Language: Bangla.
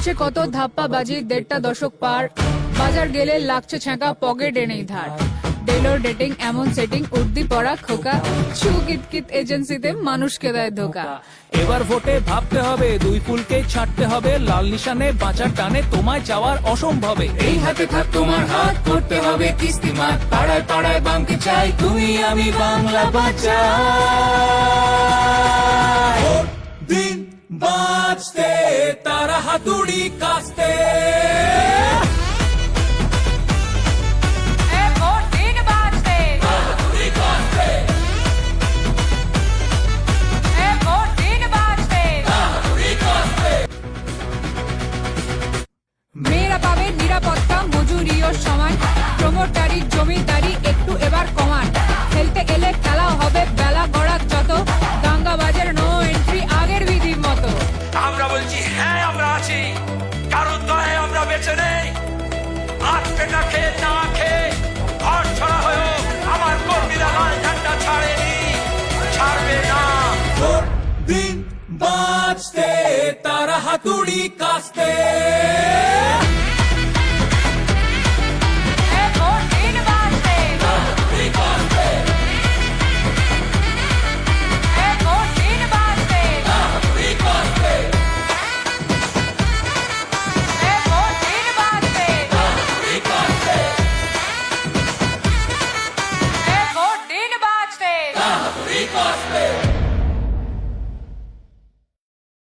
চলছে কত ধাপ্পা বাজি 1.5টা দশক পার বাজার গেলে লাগছে ছ্যাঁকা পকেটে নেই ধার ডেলোর ডেটিং এমন সেটিং উর্দি পড়া খোকা ছু কিতকিত এজেন্সিতে মানুষকে দেয় ধোকা এবার ভোটে ভাবতে হবে দুই ফুলকে ছাড়তে হবে লাল নিশানে বাঁচার টানে তোমায় যাওয়ার অসম্ভবে এই হাতে থাক তোমার হাত করতে হবে কিস্তিমাত পাড়ায় পাড়ায় বামকে চাই তুমি আমি বাংলা বাঁচাই দিন বাঁচতে তারা হাতুড়ি কাস্তে মেয়েরা পাবে নিরাপত্তা মজুরিও সমান প্রমোটারি জমিদারি একটু এবার কমান খেলতে এলে খেলা হবে বেলা গড়ার যত দাঙ্গাবাজের নো এন্ট্রি আগের বিধির মতো আমরা বলছি হ্যাঁ আমরা আছি কারণ দয়ে আমরা বেঁচে নেই আজকে না খেয়ে না খেয়ে ঘর ছড়া হয়েও আমার কর্মীরা লাল ঝান্ডা ছাড়েনি ছাড়বে না দিন বাঁচতে তারা হাতুড়ি কাস্তে